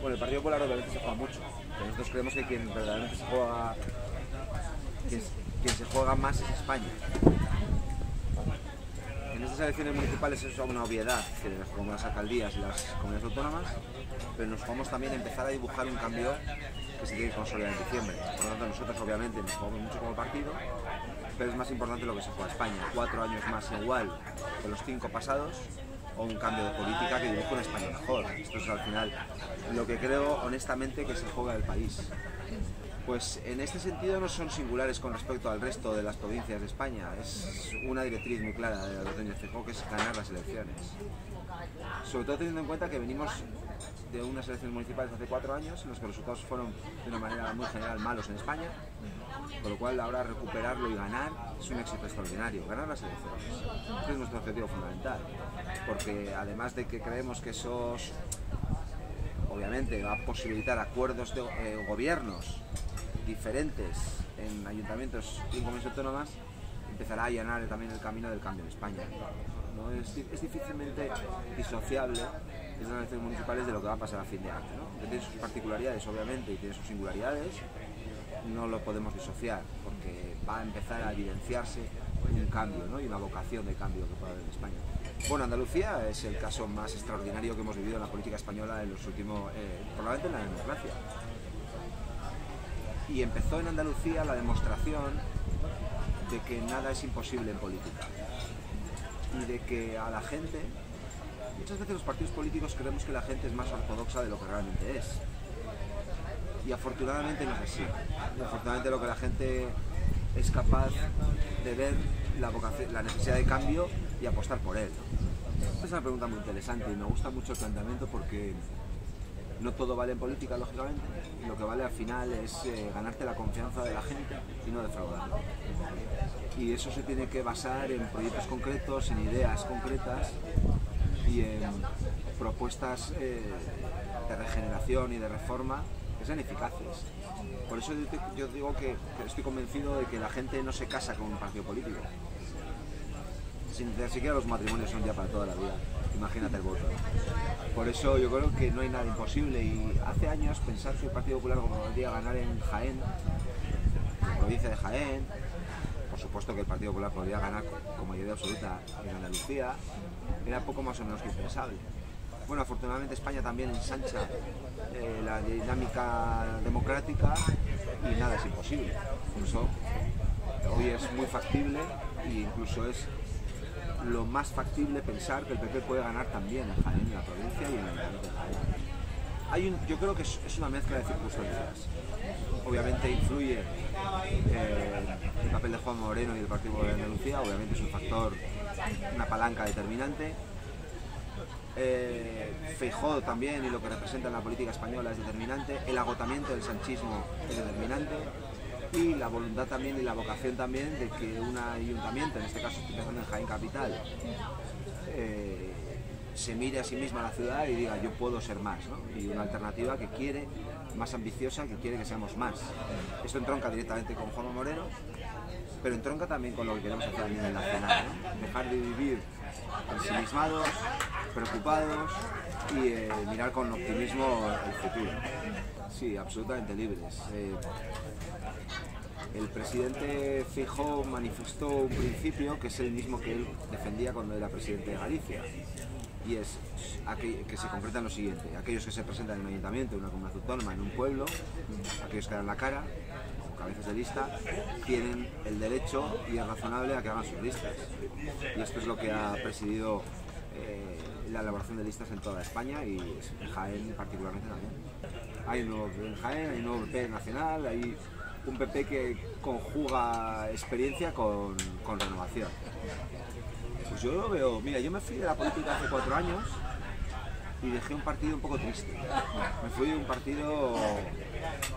Bueno, el Partido Popular obviamente se juega mucho, pero nosotros creemos que quien verdaderamente se juega, quien se juega más es España. En estas elecciones municipales es una obviedad, como las alcaldías y las comunidades autónomas, pero nos jugamos también a empezar a dibujar un cambio que se tiene que consolidar en diciembre. Por lo tanto, nosotros obviamente nos jugamos mucho como partido, pero es más importante lo que se juega España. 4 años más igual que los 5 pasados, o un cambio de política que dibuje una España mejor. Esto es al final lo que creo honestamente que se juega el país. Pues en este sentido no son singulares con respecto al resto de las provincias de España. Es una directriz muy clara de Núñez Feijóo, que es ganar las elecciones. Sobre todo teniendo en cuenta que venimos de unas elecciones municipales hace 4 años, en los que los resultados fueron de una manera muy general malos en España, con lo cual ahora recuperarlo y ganar es un éxito extraordinario, ganar las elecciones. Este es nuestro objetivo fundamental, porque además de que creemos que eso obviamente va a posibilitar acuerdos de gobiernos diferentes en ayuntamientos y comunidades autónomas, empezará a allanar también el camino del cambio en España. ¿No? Es difícilmente disociable esas elecciones municipales de lo que va a pasar a fin de año, ¿no? Que tiene sus particularidades obviamente y tiene sus singularidades, no lo podemos disociar porque va a empezar a evidenciarse un cambio, ¿no? Y una vocación de cambio que puede haber en España. Bueno, Andalucía es el caso más extraordinario que hemos vivido en la política española en los últimos, probablemente en la democracia. Y empezó en Andalucía la demostración de que nada es imposible en política y de que a la gente, muchas veces los partidos políticos creemos que la gente es más ortodoxa de lo que realmente es, y afortunadamente no es así. Y afortunadamente lo que la gente es capaz de ver la necesidad de cambio y apostar por él. Esta es una pregunta muy interesante y me gusta mucho el planteamiento porque no todo vale en política, lógicamente, y lo que vale al final es ganarte la confianza de la gente y no defraudarla. Y eso se tiene que basar en proyectos concretos, en ideas concretas y en propuestas de regeneración y de reforma que sean eficaces. Por eso yo digo que estoy convencido de que la gente no se casa con un partido político. Sin siquiera los matrimonios son ya para toda la vida, imagínate el voto. Por eso yo creo que no hay nada imposible, y hace años pensar que el Partido Popular podría ganar en Jaén, en la provincia de Jaén, por supuesto que el Partido Popular podría ganar con mayoría absoluta en Andalucía, era poco más o menos que impensable. Bueno, afortunadamente España también ensancha la dinámica democrática y nada es imposible. Por eso hoy es muy factible e incluso es lo más factible pensar que el PP puede ganar también en Jaén, en la provincia y en el ayuntamiento de Jaén. Yo creo que es una mezcla de circunstancias. Obviamente influye el papel de Juanma Moreno y del Partido Popular de Andalucía, obviamente es un factor, una palanca determinante. Feijóo también, y lo que representa en la política española es determinante, el agotamiento del sanchismo es determinante, y la voluntad también y la vocación también de que un ayuntamiento, en este caso estoy pensando en Jaén Capital, se mire a sí misma a la ciudad y diga yo puedo ser más, ¿no? Y una alternativa que quiere, más ambiciosa, que quiere que seamos más. Esto entronca directamente con Juanma Moreno, pero entronca también con lo que queremos hacer a nivel nacional, ¿no? Dejar de vivir ensimismados, preocupados y mirar con optimismo el futuro. Sí, absolutamente libres. El presidente Feijóo manifestó un principio que es el mismo que él defendía cuando era presidente de Galicia, y es que se concreta en lo siguiente: aquellos que se presentan en un ayuntamiento, en una comunidad autónoma, en un pueblo, aquellos que dan la cara, como cabezas de lista, tienen el derecho y es razonable a que hagan sus listas. Y esto es lo que ha presidido la elaboración de listas en toda España y en Jaén particularmente también. Hay un nuevo PP en Jaén, hay un nuevo PP nacional, hay un PP que conjuga experiencia con renovación. Pues yo lo veo, mira, yo me fui de la política hace 4 años y dejé un partido un poco triste. Me fui de un partido,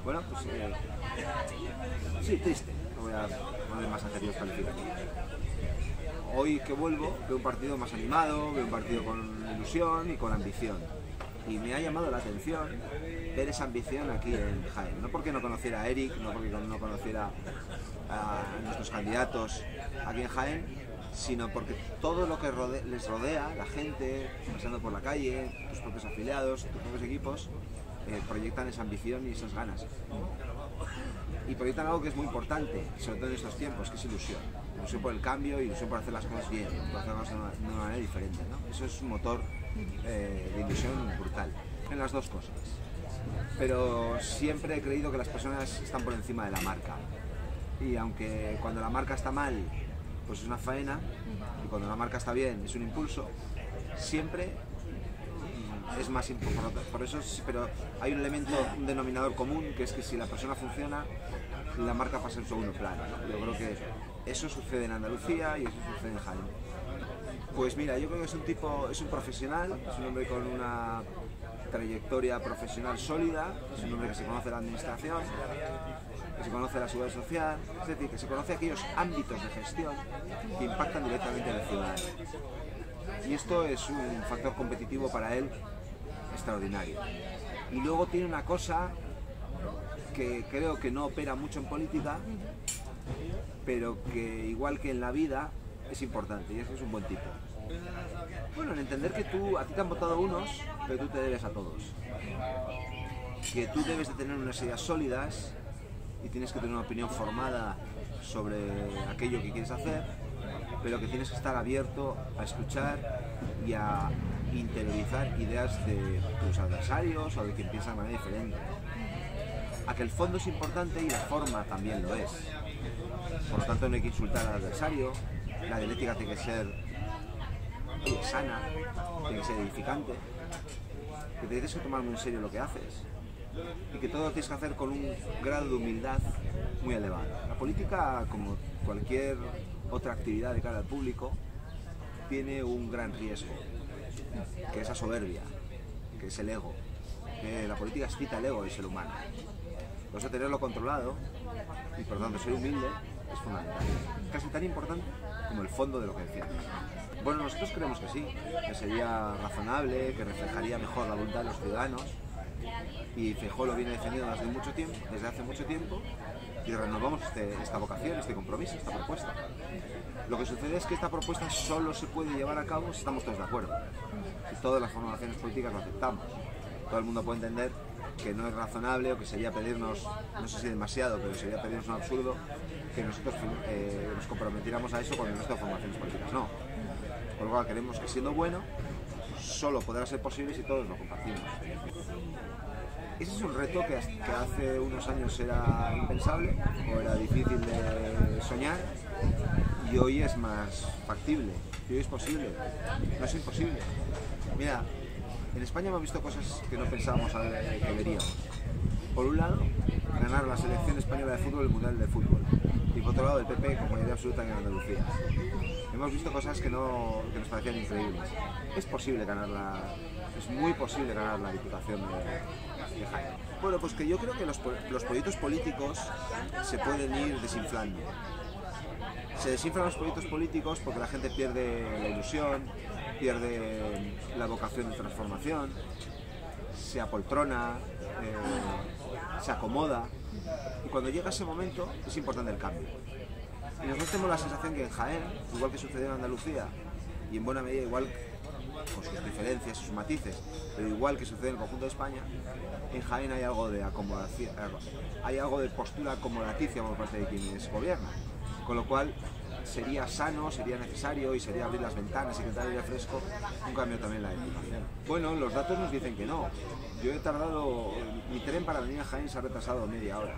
bueno, pues sí, triste, no voy a poner más adjetivos calificativos. Hoy que vuelvo, veo un partido más animado, veo un partido con ilusión y con ambición. Y me ha llamado la atención ver esa ambición aquí en Jaén. No porque no conociera a Eric, no porque no conociera a nuestros candidatos aquí en Jaén, sino porque todo lo que les rodea, la gente, pasando por la calle, tus propios afiliados, tus propios equipos, proyectan esa ambición y esas ganas. Y proyectan algo que es muy importante, sobre todo en estos tiempos, que es ilusión. Ilusión por el cambio, ilusión por hacer las cosas bien, por hacer las cosas de una manera diferente, ¿no? Eso es un motor de ilusión brutal, en las dos cosas. Pero siempre he creído que las personas están por encima de la marca. Y aunque cuando la marca está mal, pues es una faena, y cuando la marca está bien es un impulso, siempre es más importante. Por eso, pero hay un elemento, un denominador común, que es que si la persona funciona, la marca pasa en segundo plano, ¿no? Yo creo que eso sucede en Andalucía y eso sucede en Jaén. Pues mira, yo creo que es un tipo, es un profesional, es un hombre con una trayectoria profesional sólida, es un hombre que se conoce la administración, que se conoce la seguridad social, es decir, que se conoce aquellos ámbitos de gestión que impactan directamente en el ciudadano. Y esto es un factor competitivo para él extraordinario. Y luego tiene una cosa que creo que no opera mucho en política, pero que igual que en la vida es importante, y es que es un buen tipo. Bueno, en entender que a ti te han votado unos, pero tú te debes a todos. Que tú debes de tener unas ideas sólidas y tienes que tener una opinión formada sobre aquello que quieres hacer, pero que tienes que estar abierto a escuchar y a interiorizar ideas de tus adversarios o de quien piensa de manera diferente. A que el fondo es importante y la forma también lo es. Por lo tanto, no hay que insultar al adversario, la dialéctica tiene que ser sana, tiene que ser edificante, que te tienes que tomar muy en serio lo que haces y que todo lo tienes que hacer con un grado de humildad muy elevado. La política, como cualquier otra actividad de cara al público, tiene un gran riesgo, que es la soberbia, que es el ego. La política excita el ego del ser humano. Por eso tenerlo controlado y por lo tanto ser humilde es fundamental. Casi tan importante como el fondo de lo que decíamos. Bueno, nosotros creemos que sí, que sería razonable, que reflejaría mejor la voluntad de los ciudadanos, y Feijóo lo viene defendiendo desde hace mucho tiempo, y renovamos esta vocación, este compromiso, esta propuesta. Lo que sucede es que esta propuesta solo se puede llevar a cabo si estamos todos de acuerdo, si todas las formaciones políticas lo aceptamos. Todo el mundo puede entender que no es razonable o que sería pedirnos, no sé si demasiado, pero sería pedirnos un absurdo que nosotros nos comprometiéramos a eso con el resto de formaciones políticas. No. Por lo cual creemos que siendo bueno, solo podrá ser posible si todos lo compartimos. Ese es un reto que hace unos años era impensable o era difícil de soñar, y hoy es más factible, y hoy es posible, no es imposible. Mira, en España hemos visto cosas que no pensábamos que veríamos. Por un lado, ganar la selección española de fútbol, el Mundial de Fútbol, y por otro lado el PP con mayoría absoluta en Andalucía. Hemos visto cosas que nos parecían increíbles. Es posible ganarla, es muy posible ganar la Diputación de Jaén. Bueno, pues que yo creo que los proyectos políticos se pueden ir desinflando. Se desinflan los proyectos políticos porque la gente pierde la ilusión, pierde la vocación de transformación, se apoltrona, se acomoda, y cuando llega ese momento es importante el cambio. Y nosotros tenemos la sensación que en Jaén, igual que sucedió en Andalucía, y en buena medida igual, con sus diferencias y sus matices, pero igual que sucede en el conjunto de España, en Jaén hay algo de acomodación, hay algo de postura acomodaticia por parte de quienes gobiernan, con lo cual sería sano, sería necesario y sería abrir las ventanas y que entrar aire fresco, un cambio también en la Diputación. Bueno, los datos nos dicen que no. Yo he tardado, mi tren para venir a Jaén se ha retrasado media hora.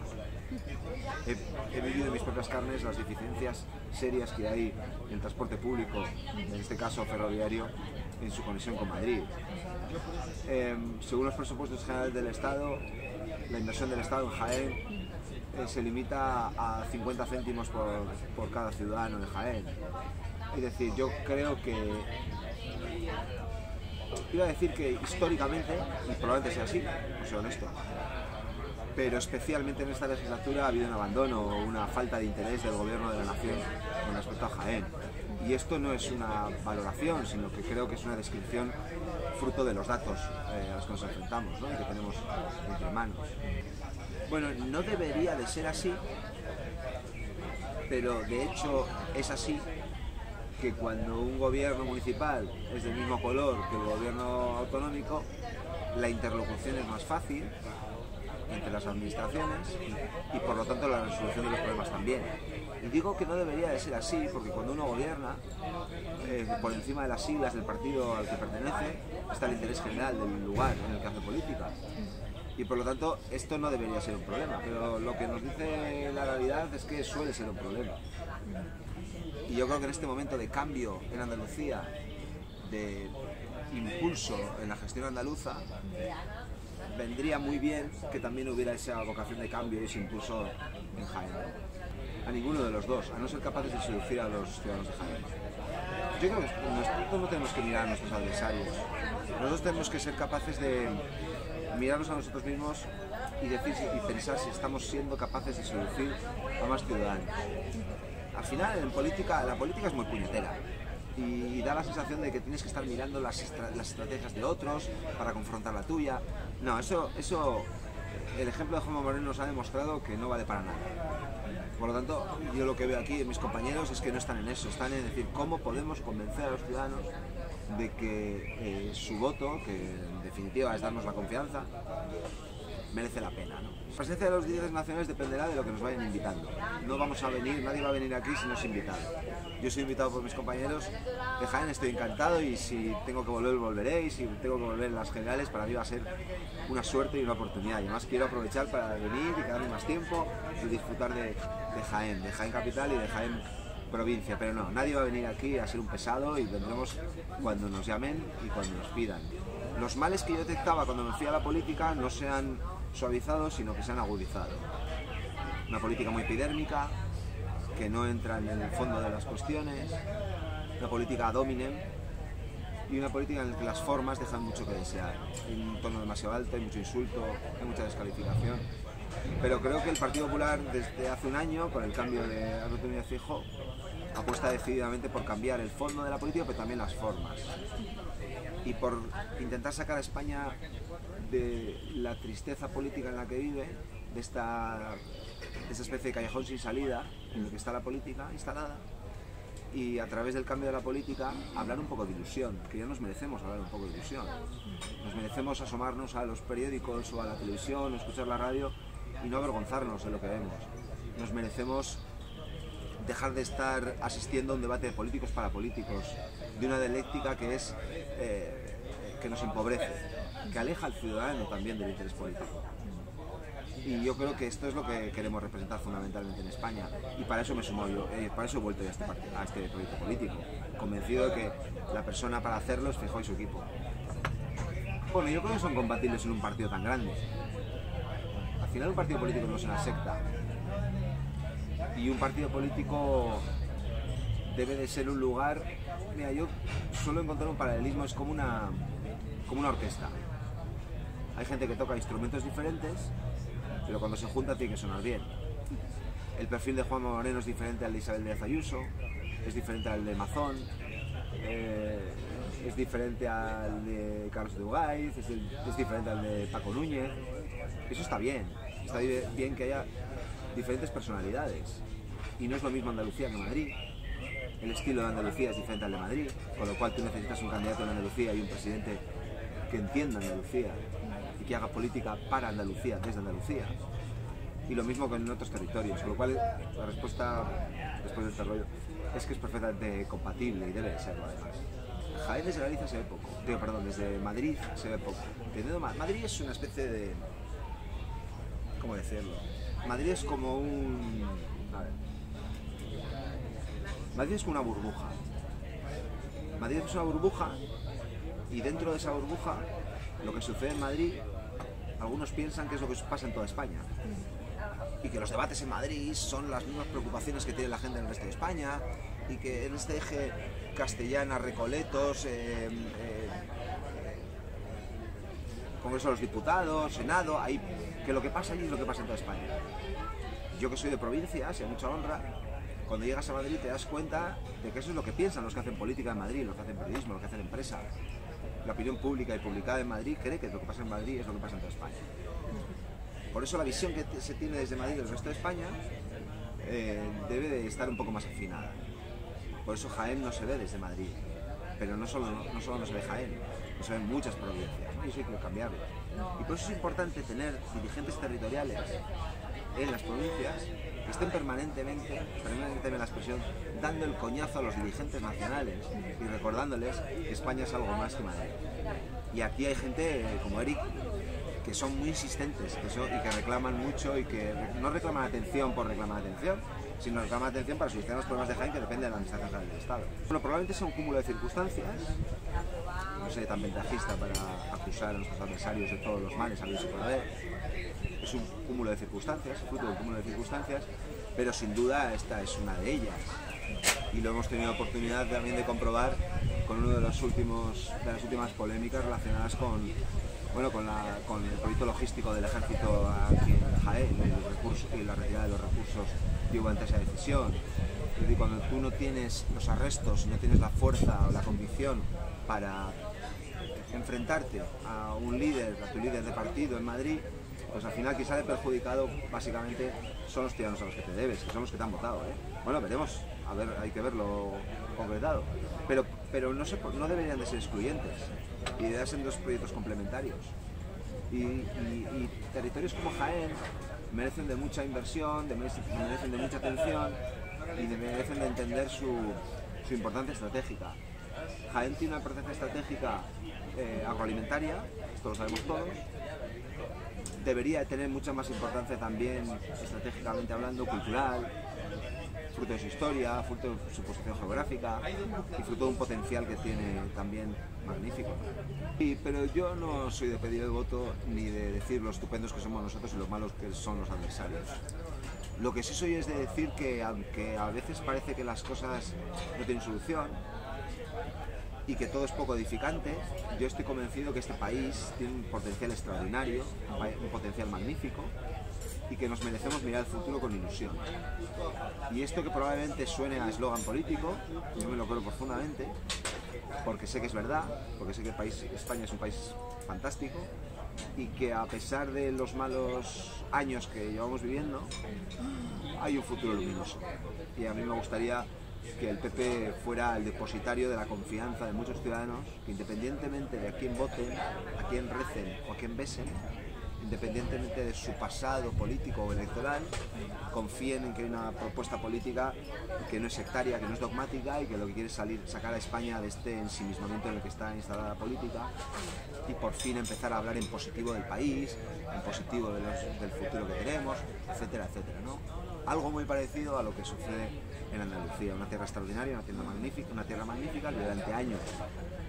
He vivido en mis propias carnes las deficiencias serias que hay en el transporte público, en este caso ferroviario, en su conexión con Madrid. Según los presupuestos generales del Estado, la inversión del Estado en Jaén se limita a 50 céntimos por cada ciudadano de Jaén. Es decir, yo creo que... Iba a decir que históricamente, y probablemente sea así, no soy honesto, pero especialmente en esta legislatura ha habido un abandono o una falta de interés del gobierno de la nación con respecto a Jaén. Y esto no es una valoración, sino que creo que es una descripción fruto de los datos a los que nos enfrentamos, ¿no? Y que tenemos entre manos. Bueno, no debería de ser así, pero de hecho es así, que cuando un gobierno municipal es del mismo color que el gobierno autonómico, la interlocución es más fácil entre las administraciones y por lo tanto la resolución de los problemas también. Y digo que no debería de ser así porque cuando uno gobierna, por encima de las siglas del partido al que pertenece, está el interés general del lugar en el que hace política. Y por lo tanto esto no debería ser un problema, pero lo que nos dice la realidad es que suele ser un problema. Y yo creo que en este momento de cambio en Andalucía, de impulso en la gestión andaluza, vendría muy bien que también hubiera esa vocación de cambio y ese impulso en Jaén. A ninguno de los dos, a no ser capaces de seducir a los ciudadanos de Jaén. Yo creo que nosotros no tenemos que mirar a nuestros adversarios, nosotros tenemos que ser capaces de mirarnos a nosotros mismos y decir y pensar si estamos siendo capaces de seducir a más ciudadanos. Al final, en política, la política es muy puñetera y da la sensación de que tienes que estar mirando las estrategias de otros para confrontar la tuya. No, eso el ejemplo de Juanma Moreno nos ha demostrado que no vale para nada. Por lo tanto, yo lo que veo aquí en mis compañeros es que no están en eso, están en decir cómo podemos convencer a los ciudadanos de que su voto, que en definitiva es darnos la confianza, merece la pena, ¿no? La presencia de los líderes nacionales dependerá de lo que nos vayan invitando. No vamos a venir, nadie va a venir aquí si no es invitado. Yo soy invitado por mis compañeros de Jaén, estoy encantado y si tengo que volver, volveré, y si tengo que volver en las generales, para mí va a ser una suerte y una oportunidad. Y además quiero aprovechar para venir y quedarme más tiempo y disfrutar de Jaén capital y de Jaén provincia, pero no, nadie va a venir aquí a ser un pesado y vendremos cuando nos llamen y cuando nos pidan. Los males que yo detectaba cuando me fui a la política no se han suavizado, sino que se han agudizado. Una política muy epidérmica, que no entra en el fondo de las cuestiones, una política ad hominem y una política en la que las formas dejan mucho que desear. Hay un tono demasiado alto, hay mucho insulto, hay mucha descalificación. Pero creo que el Partido Popular desde hace un año, con el cambio de Alberto Núñez Feijóo, apuesta decididamente por cambiar el fondo de la política, pero también las formas. Y por intentar sacar a España de la tristeza política en la que vive, de esta especie de callejón sin salida en el que está la política instalada, y a través del cambio de la política hablar un poco de ilusión, que ya nos merecemos hablar un poco de ilusión. Nos merecemos asomarnos a los periódicos o a la televisión o escuchar la radio y no avergonzarnos de lo que vemos. Nos merecemos dejar de estar asistiendo a un debate de políticos para políticos, de una dialéctica que es que nos empobrece, que aleja al ciudadano también del interés político. Y yo creo que esto es lo que queremos representar fundamentalmente en España, y para eso me sumo yo, para eso he vuelto a este proyecto político, convencido de que la persona para hacerlo es Feijóo y su equipo. Bueno, yo creo que son compatibles en un partido tan grande. Al final un partido político no es una secta, y un partido político debe de ser un lugar... Mira, yo suelo encontrar un paralelismo, es como una orquesta. Hay gente que toca instrumentos diferentes, pero cuando se junta tiene que sonar bien. El perfil de Juanma Moreno es diferente al de Isabel Díaz Ayuso, es diferente al de Mazón, es diferente al de Carlos de Ugaiz, es diferente al de Paco Núñez. Eso está bien que haya diferentes personalidades. Y no es lo mismo Andalucía que Madrid. El estilo de Andalucía es diferente al de Madrid, con lo cual tú necesitas un candidato en Andalucía y un presidente que entienda Andalucía y que haga política para Andalucía, desde Andalucía. Y lo mismo con otros territorios, con lo cual la respuesta después de este rollo es que es perfectamente compatible y debe de serlo además. Jaén desde Galicia se ve poco, desde Madrid se ve poco. Madrid es una especie de... ¿cómo decirlo? Madrid es como un... Madrid es como una burbuja. Madrid es una burbuja y dentro de esa burbuja lo que sucede en Madrid, algunos piensan que es lo que pasa en toda España. Y que los debates en Madrid son las mismas preocupaciones que tiene la gente en el resto de España y que en este eje Castellana, Recoletos, Congreso de los Diputados, Senado, que lo que pasa allí es lo que pasa en toda España. Yo que soy de provincias y a mucha honra, cuando llegas a Madrid te das cuenta de que eso es lo que piensan los que hacen política en Madrid, los que hacen periodismo, los que hacen empresa. La opinión pública y publicada en Madrid cree que lo que pasa en Madrid es lo que pasa en toda España. Por eso la visión que se tiene desde Madrid del resto de España debe de estar un poco más afinada. Por eso Jaén no se ve desde Madrid, pero no solo no se ve Jaén, lo saben muchas provincias, ¿no? Y eso hay que cambiarlo. Y por eso es importante tener dirigentes territoriales en las provincias que estén permanentemente la expresión, dando el coñazo a los dirigentes nacionales y recordándoles que España es algo más que Madrid. Y aquí hay gente como Eric que son muy insistentes y que reclaman mucho y que no reclaman atención por reclamar atención, sino reclaman atención para solucionar los problemas de Jaén que dependen de la Administración General del Estado. Bueno, probablemente sea un cúmulo de circunstancias, no sé, tan ventajista para acusar a nuestros adversarios de todos los males habidos y por haber. Es un cúmulo de circunstancias, fruto de un cúmulo de circunstancias, pero sin duda esta es una de ellas. Y lo hemos tenido oportunidad también de comprobar con una de las últimas polémicas relacionadas con el proyecto logístico del ejército aquí en Jaén y la retirada de los recursos que hubo ante esa decisión. Es decir, cuando tú no tienes los arrestos, no tienes la fuerza o la convicción para enfrentarte a tu líder de partido en Madrid, pues al final quien sale perjudicado básicamente son los ciudadanos a los que te debes, que son los que te han votado, ¿eh? Bueno, veremos, a ver, hay que verlo concretado, pero no deberían de ser excluyentes y deberían ser dos proyectos complementarios. Y territorios como Jaén merecen de mucha inversión, merecen de mucha atención y merecen de entender su importancia estratégica. Jaén tiene una importancia estratégica agroalimentaria, esto lo sabemos todos. Debería tener mucha más importancia también, estratégicamente hablando, cultural, fruto de su historia, fruto de su posición geográfica y fruto de un potencial que tiene también magnífico. Pero yo no soy de pedir el voto ni de decir lo estupendos que somos nosotros y lo malos que son los adversarios. Lo que sí soy es de decir que aunque a veces parece que las cosas no tienen solución y que todo es poco edificante, yo estoy convencido que este país tiene un potencial extraordinario, un potencial magnífico y que nos merecemos mirar el futuro con ilusión. Y esto que probablemente suene a eslogan político, yo me lo creo profundamente, porque sé que es verdad, porque sé que España es un país fantástico y que a pesar de los malos años que llevamos viviendo, hay un futuro luminoso. Y a mí me gustaría que el PP fuera el depositario de la confianza de muchos ciudadanos que, independientemente de a quién voten, a quién recen o a quién besen, independientemente de su pasado político o electoral, confíen en que hay una propuesta política que no es sectaria, que no es dogmática y que lo que quiere es sacar a España de este ensimismamiento en el que está instalada la política y por fin empezar a hablar en positivo del país, en positivo del futuro que tenemos, etcétera, etcétera, ¿no? Algo muy parecido a lo que sucede en Andalucía, una tierra extraordinaria, una tierra magnífica, que durante años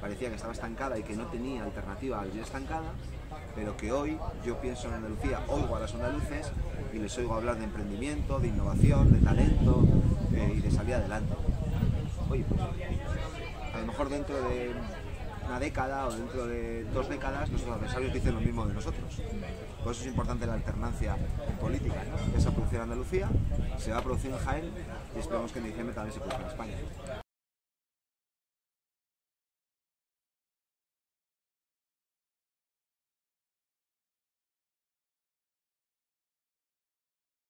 parecía que estaba estancada y que no tenía alternativa a vivir estancada, pero que hoy yo pienso en Andalucía, oigo a los andaluces y les oigo hablar de emprendimiento, de innovación, de talento y de salir adelante. Oye, pues a lo mejor dentro de una década o dentro de 2 décadas nuestros adversarios dicen lo mismo de nosotros. Por eso es importante la alternancia en política, ¿no? Esa producción en Andalucía se va a producir en Jaén y esperemos que en diciembre también se produzca en España.